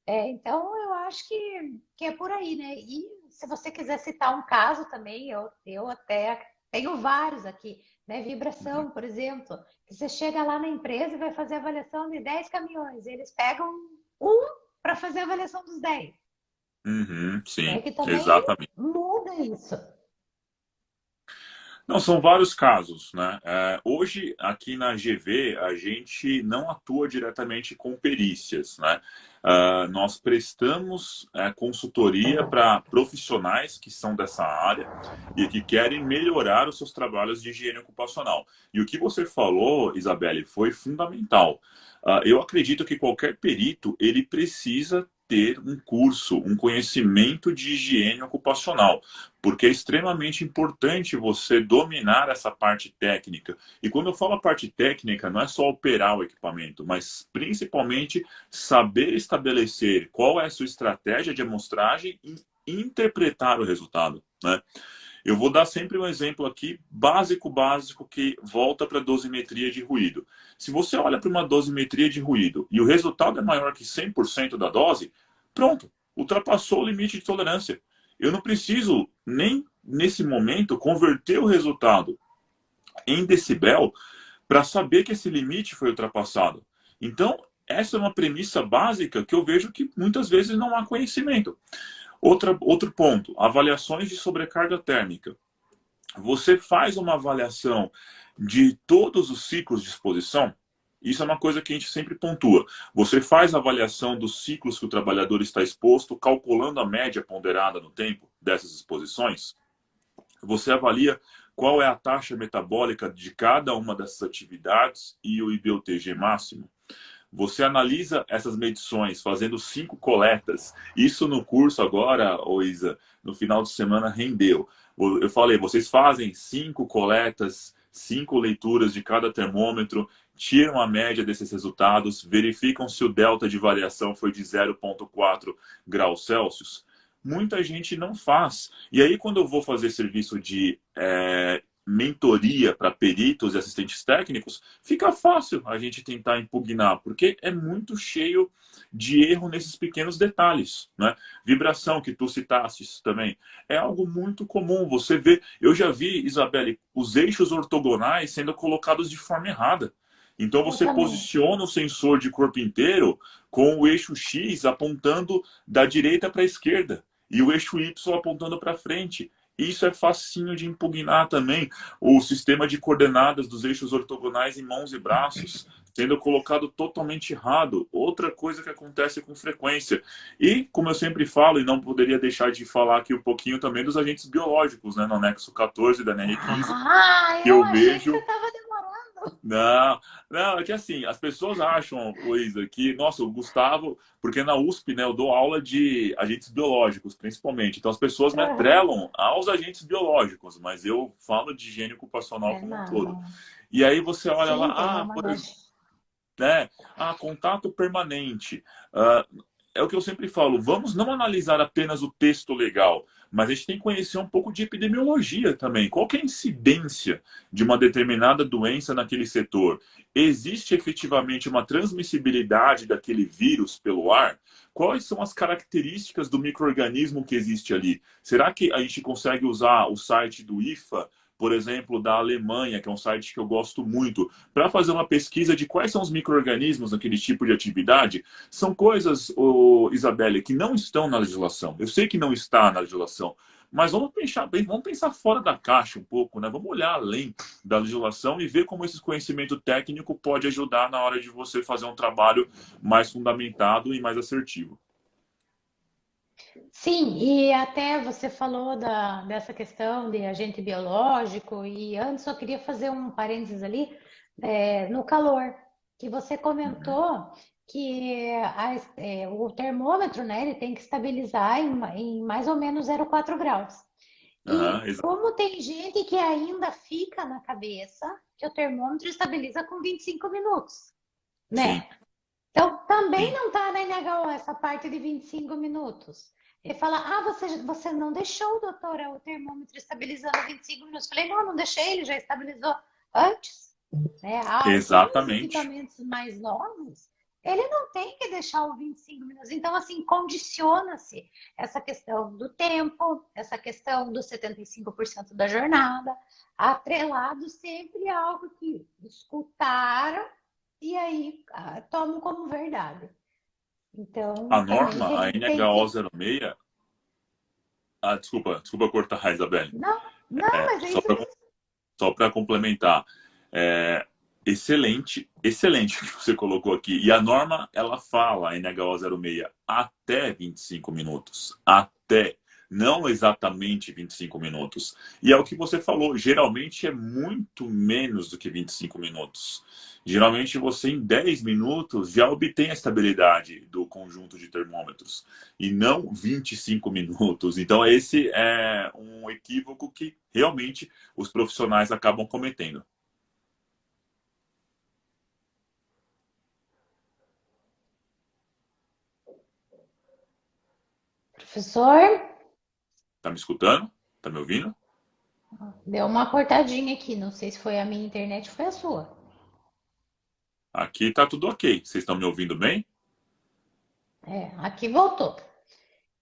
Então, eu acho que é por aí, né? E se você quiser citar um caso também, eu até tenho vários aqui, né? Vibração, por exemplo, que você chega lá na empresa e vai fazer a avaliação de 10 caminhões, eles pegam um para fazer a avaliação dos 10, Uhum, né? sim, Que também exatamente. muda isso. Não, são vários casos, né? Hoje, aqui na GV, a gente não atua diretamente com perícias, né? Nós prestamos consultoria para profissionais que são dessa área e que querem melhorar os seus trabalhos de higiene ocupacional. E o que você falou, Isabelle, foi fundamental. Eu acredito que qualquer perito, ele precisa ter um curso, um conhecimento de higiene ocupacional, porque é extremamente importante você dominar essa parte técnica. E quando eu falo a parte técnica, não é só operar o equipamento, mas principalmente saber estabelecer qual é a sua estratégia de amostragem e interpretar o resultado, né? Eu vou dar sempre um exemplo aqui, básico, que volta para a dosimetria de ruído. Se você olha para uma dosimetria de ruído e o resultado é maior que 100% da dose, pronto, ultrapassou o limite de tolerância. Eu não preciso nem nesse momento converter o resultado em decibel para saber que esse limite foi ultrapassado. Então, essa é uma premissa básica que eu vejo que muitas vezes não há conhecimento. Outro ponto, avaliações de sobrecarga térmica. Você faz uma avaliação de todos os ciclos de exposição? Isso é uma coisa que a gente sempre pontua. Você faz a avaliação dos ciclos que o trabalhador está exposto, calculando a média ponderada no tempo dessas exposições? Você avalia qual é a taxa metabólica de cada uma dessas atividades e o IBUTG máximo? Você analisa essas medições fazendo 5 coletas. Isso no curso agora, Isa, no final de semana rendeu. Eu falei, vocês fazem 5 coletas, 5 leituras de cada termômetro, tiram a média desses resultados, verificam se o delta de variação foi de 0,4 graus Celsius. Muita gente não faz. E aí, quando eu vou fazer serviço de mentoria para peritos e assistentes técnicos, fica fácil a gente tentar impugnar, porque é muito cheio de erro nesses pequenos detalhes, né? Vibração, que tu citaste também, é algo muito comum. Você vê, eu já vi, Isabelle, os eixos ortogonais sendo colocados de forma errada. Então Eu você também. posiciona o sensor de corpo inteiro com o eixo X apontando da direita para a esquerda e o eixo Y apontando para frente. Isso é facinho de impugnar também. O sistema de coordenadas dos eixos ortogonais em mãos e braços sendo colocado totalmente errado. Outra coisa que acontece com frequência. E, como eu sempre falo, e não poderia deixar de falar aqui um pouquinho também dos agentes biológicos, né, no anexo 14 da NR15, Ah, que eu eu achei que você vejo. estava demorando. Não, não, é que assim, as pessoas acham, Luísa, que, nossa, o Gustavo, porque na USP, né, eu dou aula de agentes biológicos, principalmente, então as pessoas me Uhum. atrelam aos agentes biológicos, mas eu falo de higiene ocupacional como um Não, todo. não. E aí você olha Sim, tem lá, uma mancha. né, contato permanente. Ah, é o que eu sempre falo, vamos não analisar apenas o texto legal, mas a gente tem que conhecer um pouco de epidemiologia também. Qual que é a incidência de uma determinada doença naquele setor? Existe efetivamente uma transmissibilidade daquele vírus pelo ar? Quais são as características do micro-organismo que existe ali? Será que a gente consegue usar o site do IFA, por exemplo, da Alemanha, que é um site que eu gosto muito, para fazer uma pesquisa de quais são os micro-organismos naquele tipo de atividade? São coisas, Isabelle, que não estão na legislação. Eu sei que não está na legislação, mas vamos pensar fora da caixa um pouco, né? Vamos olhar além da legislação e ver como esse conhecimento técnico pode ajudar na hora de você fazer um trabalho mais fundamentado e mais assertivo. Sim, e até você falou dessa questão de agente biológico, e antes eu queria fazer um parênteses ali, no calor, que você comentou que o termômetro, né, ele tem que estabilizar em mais ou menos 0,4 graus. Aham, E como tem gente que ainda fica na cabeça que o termômetro estabiliza com 25 minutos, sim, né? Então, também sim. não está na NHO essa parte de 25 minutos. Ele fala, você não deixou, doutora, o termômetro estabilizando 25 minutos. Eu falei, não, não deixei, ele já estabilizou antes. Né? Alguns Exatamente. equipamentos mais novos, ele não tem que deixar o 25 minutos. Então, assim, condiciona-se essa questão do tempo, essa questão dos 75% da jornada, atrelado sempre a algo que escutaram e aí tomam como verdade. Então, A também norma, a a gente tem que. NHO 06. Ah, desculpa cortar, Isabelle. Não, não, mas é Só isso para mesmo. só para complementar. É, excelente, excelente o que você colocou aqui. E a norma, ela fala, a NHO 06, até 25 minutos. Até. Não exatamente 25 minutos. E é o que você falou, geralmente é muito menos do que 25 minutos. Geralmente você, em 10 minutos, já obtém a estabilidade do conjunto de termômetros. E não 25 minutos. Então, esse é um equívoco que realmente os profissionais acabam cometendo. Professor, Tá me escutando? Tá me ouvindo? deu uma cortadinha aqui. Não sei se foi a minha internet ou foi a sua. Aqui tá tudo ok. Vocês estão me ouvindo bem? Aqui voltou.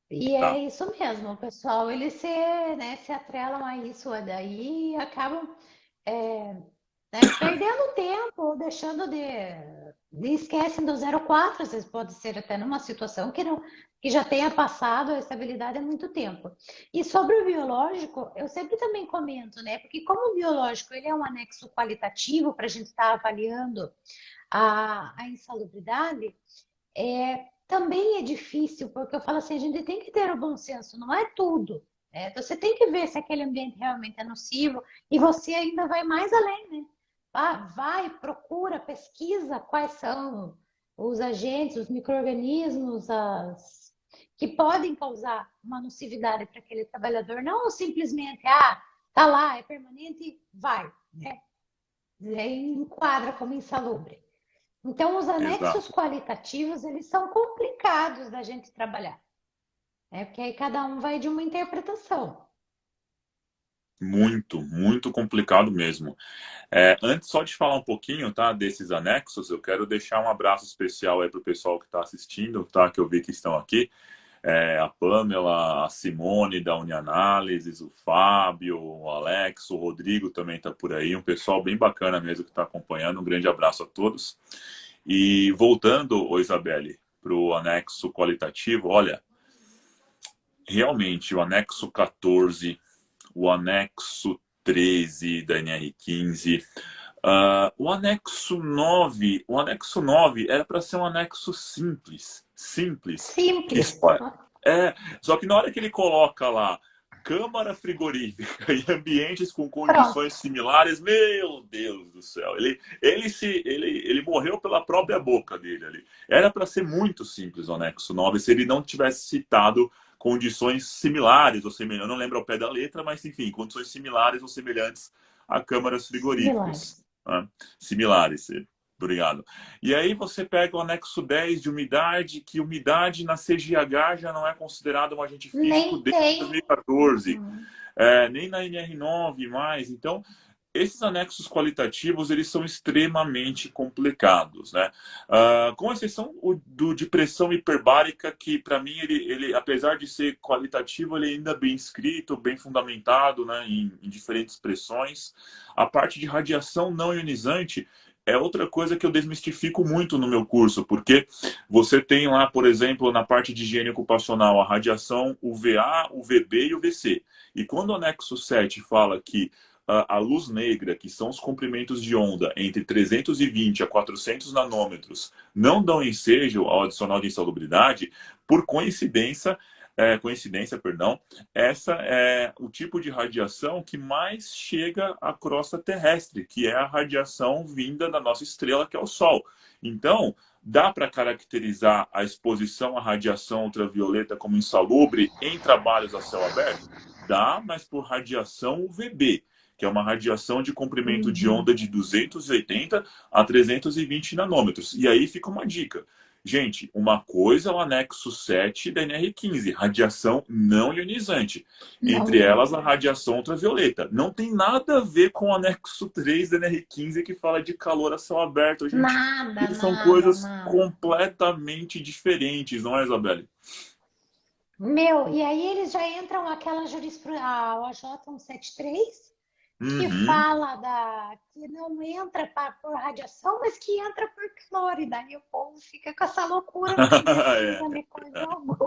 E é Tá. isso mesmo, o pessoal, eles se atrelam a isso, a daí e acabam é, perdendo tempo, ou deixando de esquecem do 0,4, às vezes pode ser até numa situação que não, que já tenha passado a estabilidade há muito tempo. E sobre o biológico, eu sempre também comento, né? Porque como o biológico ele é um anexo qualitativo para a gente estar avaliando a insalubridade, também é difícil, porque eu falo assim, a gente tem que ter o bom senso, não é tudo. Você tem que ver se aquele ambiente realmente é nocivo e você ainda vai mais além, né? Vai, procura, pesquisa quais são os agentes, os micro-organismos que podem causar uma nocividade para aquele trabalhador, não simplesmente, tá lá, é permanente, vai, né? Enquadra como insalubre. Então, os anexos Exato. qualitativos, eles são complicados da gente trabalhar, né? Porque aí cada um vai de uma interpretação. Muito, muito complicado mesmo. Antes só de falar um pouquinho, tá, desses anexos, eu quero deixar um abraço especial aí para o pessoal que está assistindo, tá, que eu vi que estão aqui. A Pamela, a Simone da Unianálises, o Fábio, o Alex, o Rodrigo também está por aí. Um pessoal bem bacana mesmo que está acompanhando. Um grande abraço a todos. E voltando, Isabelle, para o anexo qualitativo, olha, realmente o anexo 14, o anexo 13 da NR15, o anexo 9 era para ser um anexo simples, simples, que Simples. só que na hora que ele coloca lá câmara frigorífica e ambientes com condições Pronto. similares, meu Deus do céu, ele morreu pela própria boca dele ali. Era para ser muito simples o anexo 9 se ele não tivesse citado condições similares ou semelhantes. Eu não lembro ao pé da letra, mas enfim, condições similares ou semelhantes a câmaras frigoríficas. Similares. Né? Similares. Obrigado. E aí você pega o anexo 10 de umidade, que umidade na CGH já não é considerado um agente físico Nem desde tem. 2014, Uhum. nem na NR9 mais. Então, esses anexos qualitativos, eles são extremamente complicados, né? Com exceção de pressão hiperbárica, que para mim, apesar de ser qualitativo, ele é ainda bem escrito, bem fundamentado, né, em diferentes pressões. A parte de radiação não ionizante é outra coisa que eu desmistifico muito no meu curso, porque você tem lá, por exemplo, na parte de higiene ocupacional, a radiação UVA, UVB e UVC. E quando o anexo 7 fala que a luz negra, que são os comprimentos de onda entre 320 a 400 nanômetros, não dão ensejo ao adicional de insalubridade, por coincidência, perdão, essa é o tipo de radiação que mais chega à crosta terrestre, que é a radiação vinda da nossa estrela, que é o Sol. Então, dá para caracterizar a exposição à radiação ultravioleta como insalubre em trabalhos a céu aberto? Dá, mas por radiação UVB, que é uma radiação de comprimento de Uhum. onda de 280 a 320 nanômetros. E aí fica uma dica. Gente, uma coisa é o anexo 7 da NR15, radiação não ionizante. Não, Entre elas, a radiação ultravioleta. Não tem nada a ver com o anexo 3 da NR15, que fala de calor a céu aberto, gente. nada, E são nada, coisas nada. completamente diferentes, não é, Isabelle? Meu, e aí eles já entram aquela jurisprudência, a OJ 173, que Uhum. fala que não entra por radiação, mas que entra por calor. E daí o povo fica com essa loucura na cabeça sem É, entender coisa alguma.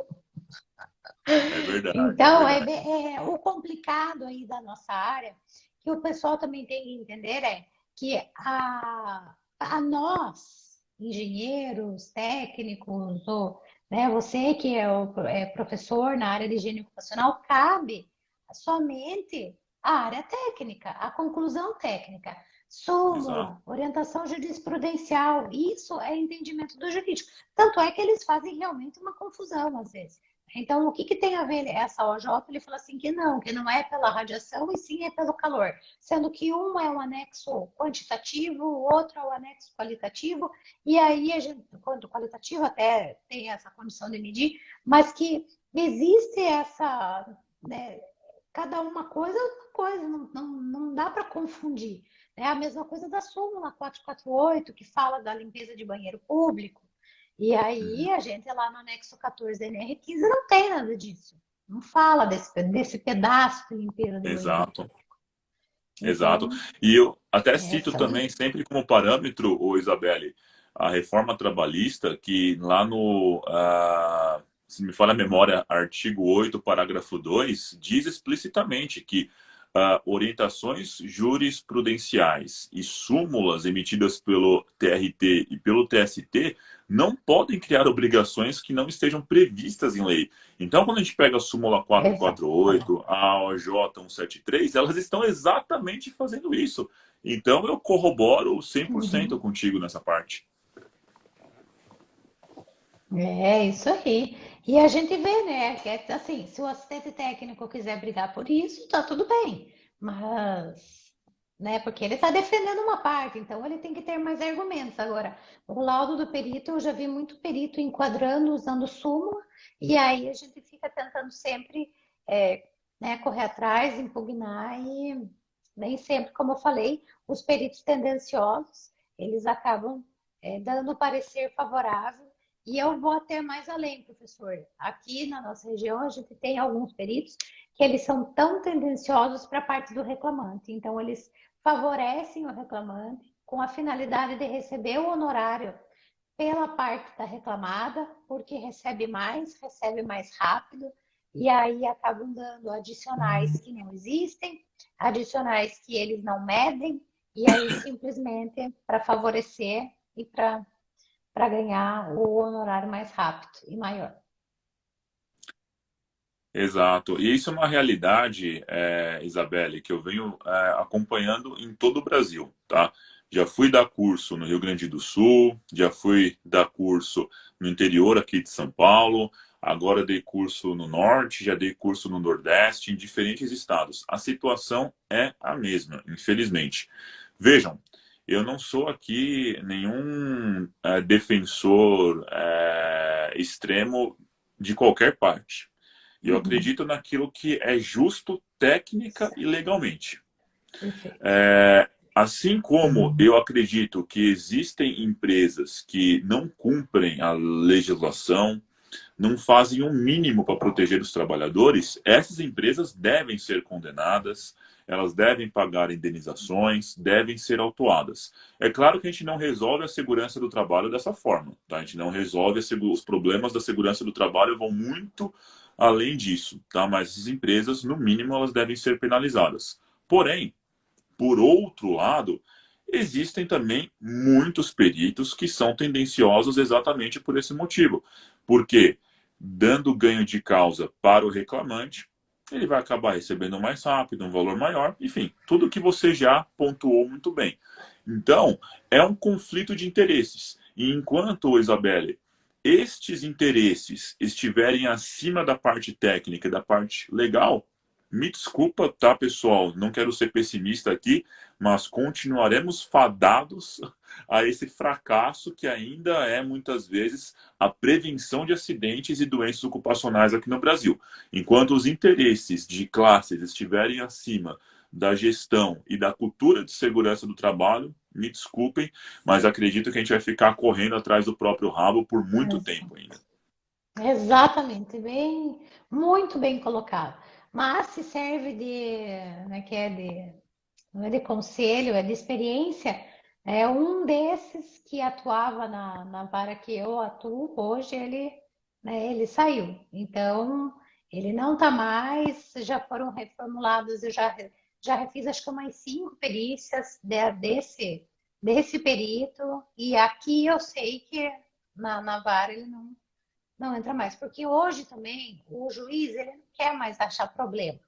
é verdade, é Então, verdade. o complicado aí da nossa área, que o pessoal também tem que entender, é que a nós, engenheiros, técnicos, ou né, você que é professor na área de higiene ocupacional, cabe somente a área técnica, a conclusão técnica. Exato. Súmula, orientação jurisprudencial, isso é entendimento do jurídico. Tanto é que eles fazem realmente uma confusão às vezes. Então, o que, que tem a ver essa OJ? Ele fala assim que não é pela radiação e sim é pelo calor, sendo que um é um anexo quantitativo, o outro é o anexo qualitativo, e aí a gente, quando qualitativo até tem essa condição de medir, mas que existe essa, né, cada uma coisa é uma coisa, não dá para confundir. É a mesma coisa da súmula 448, que fala da limpeza de banheiro público, e aí Uhum. a gente lá no anexo 14 da NR15 não tem nada disso. Não fala desse pedaço de limpeza de banheiro Exato. público. Exato. Então, E eu até cito essa. também, sempre como parâmetro, o Isabelle, a reforma trabalhista, que lá no, se me falha a memória, artigo 8 parágrafo 2 diz explicitamente que orientações jurisprudenciais e súmulas emitidas pelo TRT e pelo TST não podem criar obrigações que não estejam previstas em lei. Então, quando a gente pega a súmula Exatamente. 448, a OJ 173, elas estão exatamente fazendo isso. Então, eu corroboro 100% Uhum. contigo nessa parte. É isso aí. E a gente vê, né, que é assim, se o assistente técnico quiser brigar por isso, tá tudo bem. Mas, né, porque ele está defendendo uma parte, então ele tem que ter mais argumentos. Agora, o laudo do perito, eu já vi muito perito enquadrando, usando súmula, e aí a gente fica tentando sempre, né, correr atrás, impugnar, e nem sempre, como eu falei, os peritos tendenciosos, eles acabam, dando parecer favorável e eu vou até mais além, professor. Aqui na nossa região, a gente tem alguns peritos que eles são tão tendenciosos para a parte do reclamante. Então, eles favorecem o reclamante com a finalidade de receber o honorário pela parte da reclamada, porque recebe mais rápido, e aí acabam dando adicionais que não existem, adicionais que eles não medem, e aí simplesmente para favorecer e para ganhar o honorário mais rápido e maior. Exato. E isso é uma realidade, Isabelle, que eu venho acompanhando em todo o Brasil, tá? Já fui dar curso no Rio Grande do Sul, já fui dar curso no interior aqui de São Paulo, agora dei curso no Norte, já dei curso no Nordeste, em diferentes estados. A situação é a mesma, infelizmente. Vejam, eu não sou aqui nenhum defensor extremo de qualquer parte. Eu Uhum. acredito naquilo que é justo técnica e Certo. legalmente. Perfeito. Assim como eu acredito que existem empresas que não cumprem a legislação, não fazem o mínimo para proteger os trabalhadores, essas empresas devem ser condenadas, elas devem pagar indenizações, devem ser autuadas. É claro que a gente não resolve a segurança do trabalho dessa forma, tá? A gente não resolve os problemas da segurança do trabalho vão muito além disso, tá? Mas as empresas, no mínimo, elas devem ser penalizadas. Porém, por outro lado, existem também muitos peritos que são tendenciosos exatamente por esse motivo. Porque, dando ganho de causa para o reclamante, ele vai acabar recebendo mais rápido, um valor maior, enfim, tudo que você já pontuou muito bem. Então, é um conflito de interesses. E enquanto, Isabelle, estes interesses estiverem acima da parte técnica e da parte legal, me desculpa, tá, pessoal? Não quero ser pessimista aqui, mas continuaremos fadados a esse fracasso que ainda é, muitas vezes, a prevenção de acidentes e doenças ocupacionais aqui no Brasil. Enquanto os interesses de classes estiverem acima da gestão e da cultura de segurança do trabalho, me desculpem, mas acredito que a gente vai ficar correndo atrás do próprio rabo por muito tempo ainda. Exatamente, bem, muito bem colocado. Mas se serve de, né, que é de, não é de conselho, é de experiência, é um desses que atuava na vara que eu atuo, hoje ele, né, ele saiu. Então, ele não está mais, já foram reformulados, já refiz acho que umas 5 perícias desse perito, e aqui eu sei que na vara ele não entra mais, porque hoje também o juiz ele não quer mais achar problema.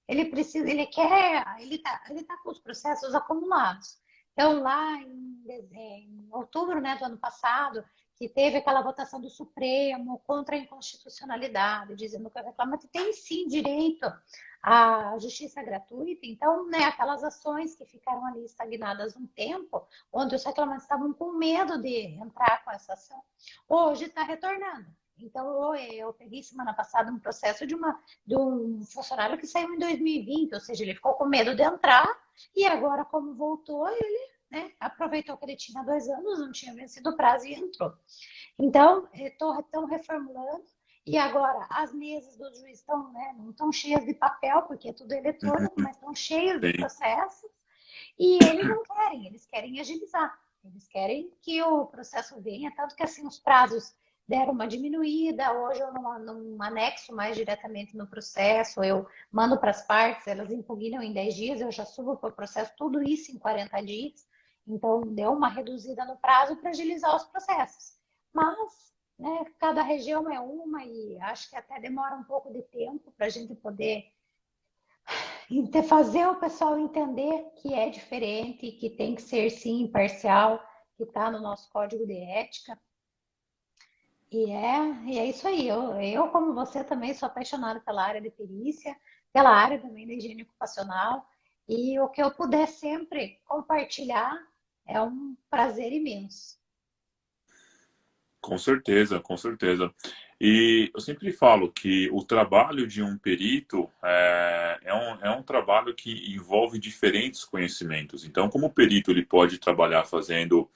Ele precisa, ele tá com os processos acumulados. Então lá em outubro, né, do ano passado, que teve aquela votação do Supremo contra a inconstitucionalidade, dizendo que o reclamante tem sim direito à justiça gratuita. Então, né, aquelas ações que ficaram ali estagnadas um tempo, onde os reclamantes estavam com medo de entrar com essa ação, hoje está retornando. Então, eu peguei semana passada um processo de um funcionário que saiu em 2020, ou seja, ele ficou com medo de entrar e agora, como voltou, ele, né, aproveitou que ele tinha 2 anos, não tinha vencido o prazo e entrou. Então, estão reformulando e agora as mesas do juiz estão, né, não estão cheias de papel, porque é tudo eletrônico, Uhum, mas estão cheias de sim. processos e eles não querem, eles querem agilizar. Eles querem que o processo venha, tanto que assim os prazos deram uma diminuída. Hoje eu não anexo mais diretamente no processo, eu mando para as partes, elas impugnam em 10 dias, eu já subo para o processo, tudo isso em 40 dias. Então, deu uma reduzida no prazo para agilizar os processos. Mas, né, cada região é uma e acho que até demora um pouco de tempo para a gente poder fazer o pessoal entender que é diferente, que tem que ser sim imparcial, que está no nosso código de ética. E é isso aí. Como você, também sou apaixonada pela área de perícia, pela área também da higiene ocupacional. E o que eu puder sempre compartilhar é um prazer imenso. Com certeza, com certeza. E eu sempre falo que o trabalho de um perito é um trabalho que envolve diferentes conhecimentos. Então, como o perito ele pode trabalhar fazendo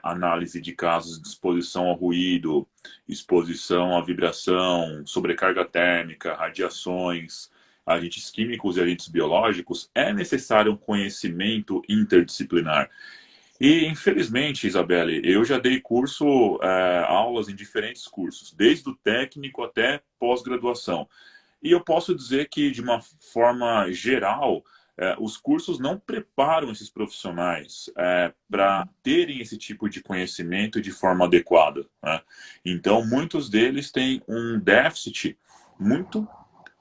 análise de casos de exposição ao ruído, exposição à vibração, sobrecarga térmica, radiações, agentes químicos e agentes biológicos, é necessário um conhecimento interdisciplinar. E, infelizmente, Isabelle, eu já dei aulas em diferentes cursos, desde o técnico até pós-graduação. E eu posso dizer que, de uma forma geral, os cursos não preparam esses profissionais para terem esse tipo de conhecimento de forma adequada, né? Então, muitos deles têm um déficit muito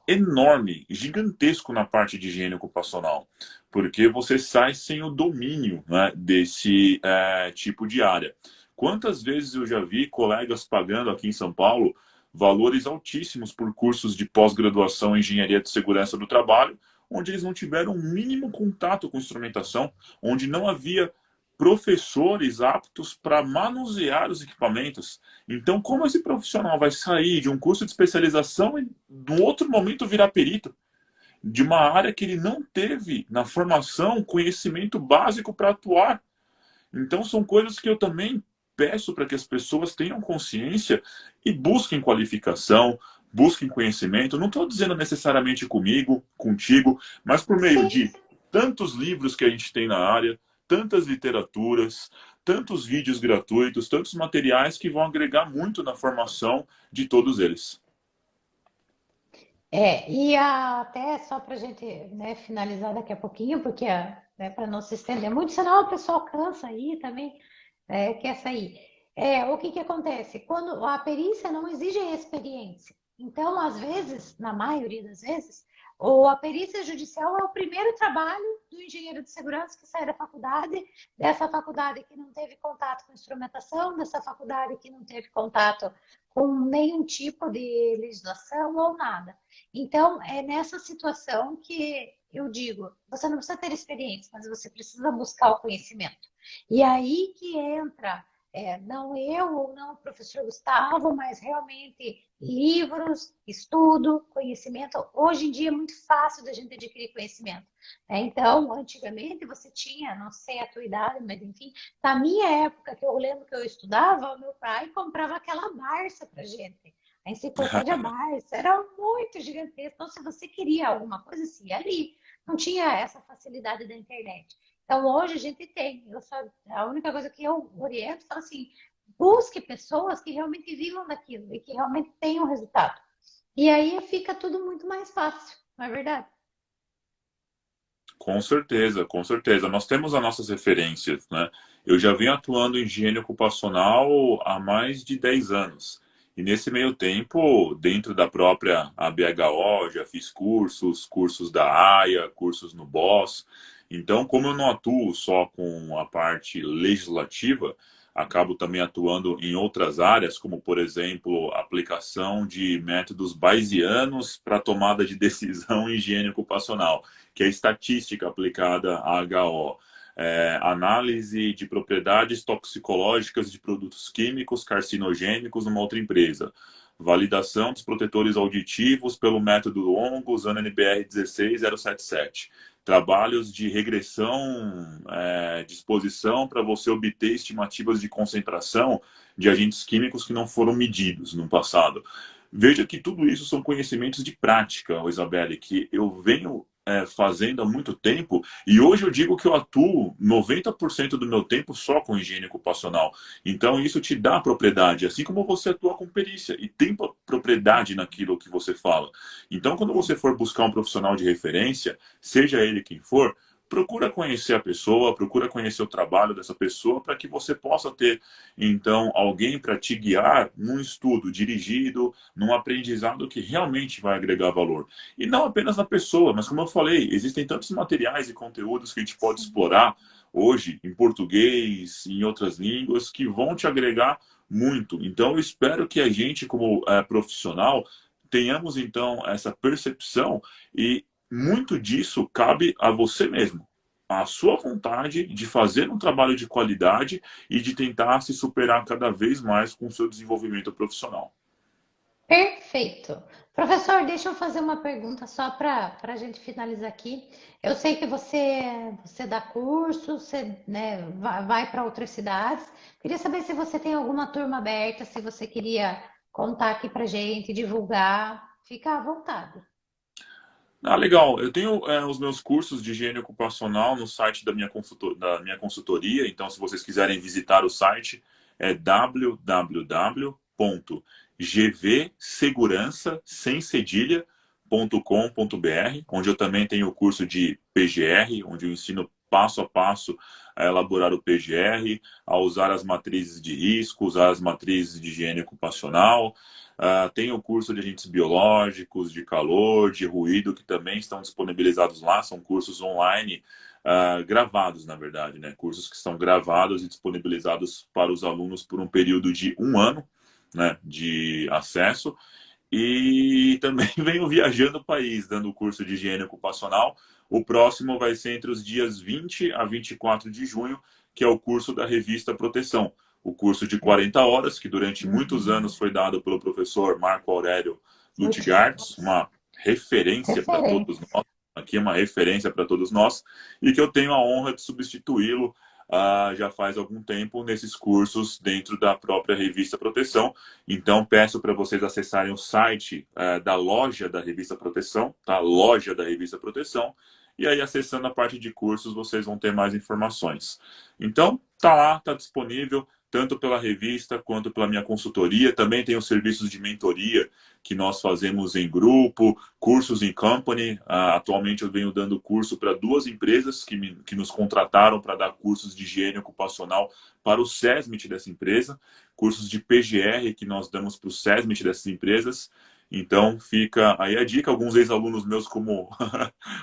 enorme, gigantesco na parte de higiene ocupacional, porque você sai sem o domínio, né, desse tipo de área. Quantas vezes eu já vi colegas pagando aqui em São Paulo valores altíssimos por cursos de pós-graduação em engenharia de segurança do trabalho, onde eles não tiveram o mínimo contato com instrumentação, onde não havia professores aptos para manusear os equipamentos. Então, como esse profissional vai sair de um curso de especialização e, no outro momento, virar perito? De uma área que ele não teve na formação conhecimento básico para atuar. Então, são coisas que eu também peço para que as pessoas tenham consciência e busquem qualificação, busquem conhecimento. Não estou dizendo necessariamente comigo, contigo, mas por meio Sim. de tantos livros que a gente tem na área, tantas literaturas, tantos vídeos gratuitos, tantos materiais que vão agregar muito na formação de todos eles. Até só para a gente, né, finalizar daqui a pouquinho, porque né, para não se estender muito, senão o pessoal cansa aí também, quer sair. O que que acontece? Quando a perícia não exige experiência. Então, às vezes, na maioria das vezes, ou a perícia judicial é o primeiro trabalho do engenheiro de segurança que sai da faculdade, dessa faculdade que não teve contato com instrumentação, dessa faculdade que não teve contato com nenhum tipo de legislação ou nada. Então, é nessa situação que eu digo, você não precisa ter experiência, mas você precisa buscar o conhecimento. E aí que entra, não eu ou não o professor Gustavo, mas realmente livros, estudo, conhecimento. Hoje em dia é muito fácil da gente adquirir conhecimento. Então, antigamente você tinha, não sei a tua idade, mas enfim, na minha época, que eu lembro que eu estudava, o meu pai comprava aquela Barça pra gente. A enciclopédia Barça era muito gigantesca. Então, se você queria alguma coisa, assim, ali não tinha essa facilidade da internet. Então, hoje a gente tem. A única coisa que eu oriento é assim: busque pessoas que realmente vivam daquilo e que realmente tenham resultado. E aí fica tudo muito mais fácil, não é verdade? Com certeza, com certeza. Nós temos as nossas referências, né? Eu já venho atuando em higiene ocupacional há mais de 10 anos. E nesse meio tempo, dentro da própria ABHO, já fiz cursos, cursos da AIA, cursos no BOS. Então, como eu não atuo só com a parte legislativa, acabo também atuando em outras áreas, como, por exemplo, aplicação de métodos bayesianos para tomada de decisão em higiene ocupacional, que é estatística aplicada a HO. Análise de propriedades toxicológicas de produtos químicos carcinogênicos numa outra empresa. Validação dos protetores auditivos pelo método ONGO usando NBR 16077. Trabalhos de regressão de exposição para você obter estimativas de concentração de agentes químicos que não foram medidos no passado. Veja que tudo isso são conhecimentos de prática, Isabelle, que eu venho fazendo há muito tempo, e hoje eu digo que eu atuo 90% do meu tempo só com higiene ocupacional. Então isso te dá propriedade, assim como você atua com perícia, e tem propriedade naquilo que você fala. Então quando você for buscar um profissional de referência, seja ele quem for, procura conhecer a pessoa, procura conhecer o trabalho dessa pessoa para que você possa ter, então, alguém para te guiar num estudo dirigido, num aprendizado que realmente vai agregar valor. E não apenas na pessoa, mas como eu falei, existem tantos materiais e conteúdos que a gente pode Sim. explorar hoje, em português, em outras línguas, que vão te agregar muito. Então, eu espero que a gente, como profissional, tenhamos, então, essa percepção e muito disso cabe a você mesmo. A sua vontade de fazer um trabalho de qualidade e de tentar se superar cada vez mais com o seu desenvolvimento profissional. Perfeito. Professor, deixa eu fazer uma pergunta só para a gente finalizar aqui. Eu sei que você dá curso, você, né, vai para outras cidades. Queria saber se você tem alguma turma aberta, se você queria contar aqui para gente, divulgar. Fica à vontade. Ah, legal. Eu tenho os meus cursos de higiene ocupacional no site da minha consultoria. Então, se vocês quiserem visitar o site, é www.gvsegurança, sem cedilha.com.br, onde eu também tenho o curso de PGR, onde eu ensino passo a passo a elaborar o PGR, a usar as matrizes de risco, usar as matrizes de higiene ocupacional. Tem o curso de agentes biológicos, de calor, de ruído, que também estão disponibilizados lá. São cursos online, gravados, na verdade, né? Cursos que são gravados e disponibilizados para os alunos por um período de um ano, né, de acesso. E também venho viajando o país, dando curso de higiene ocupacional, O próximo vai ser entre os dias 20 a 24 de junho, que é o curso da revista Proteção. O curso de 40 horas, que durante muitos Uhum. anos foi dado pelo professor Marco Aurélio Lutgardes, Lutigartes. uma referência para todos Referência. nós, aqui é uma referência para todos nós, e que eu tenho a honra de substituí-lo já faz algum tempo nesses cursos dentro da própria revista Proteção. Então, peço para vocês acessarem o site da loja da revista Proteção, tá? Loja da revista Proteção. E aí, acessando a parte de cursos, vocês vão ter mais informações. Então, tá lá, tá disponível, tanto pela revista quanto pela minha consultoria. Também tem os serviços de mentoria que nós fazemos em grupo, cursos em company. Atualmente eu venho dando curso para 2 empresas que nos contrataram para dar cursos de higiene ocupacional para o SESMIT dessa empresa, cursos de PGR que nós damos para o SESMIT dessas empresas. Então fica aí a dica, alguns ex-alunos meus como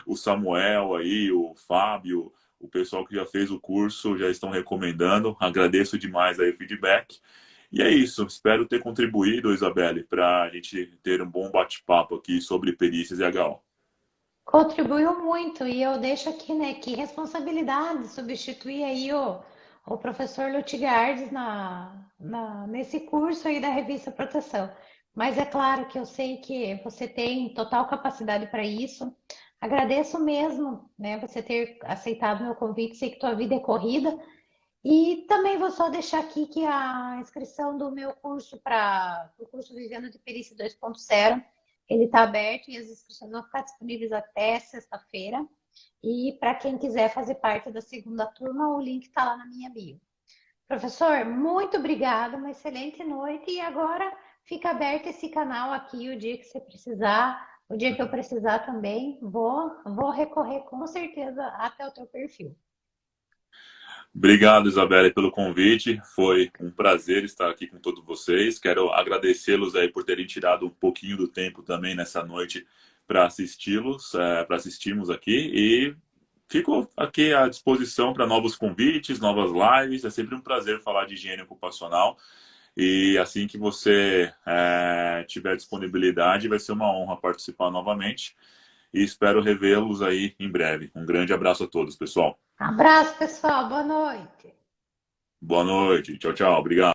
o Samuel aí, o Fábio, o pessoal que já fez o curso já estão recomendando. Agradeço demais aí o feedback. E é isso. Espero ter contribuído, Isabelle, para a gente ter um bom bate-papo aqui sobre perícias e HO. Contribuiu muito e eu deixo aqui, né, que responsabilidade substituir aí o professor Lutigardes nesse curso aí da revista Proteção. Mas é claro que eu sei que você tem total capacidade para isso. Agradeço mesmo, né, você ter aceitado meu convite. Sei que tua vida é corrida. E também vou só deixar aqui que a inscrição do meu curso para o curso Vivendo de Perícia 2.0, ele está aberto e as inscrições vão ficar disponíveis até sexta-feira. E para quem quiser fazer parte da segunda turma, o link está lá na minha bio. Professor, muito obrigada, uma excelente noite. E agora fica aberto esse canal aqui o dia que você precisar, o dia que eu precisar também, vou recorrer com certeza até o teu perfil. Obrigado, Isabelle, pelo convite. Foi um prazer estar aqui com todos vocês. Quero agradecê-los aí por terem tirado um pouquinho do tempo também nessa noite para para assistirmos aqui. E fico aqui à disposição para novos convites, novas lives. É sempre um prazer falar de higiene ocupacional. E assim que você tiver disponibilidade, vai ser uma honra participar novamente. E espero revê-los aí em breve. Um grande abraço a todos, pessoal. Abraço, pessoal. Boa noite. Boa noite. Tchau, tchau. Obrigado.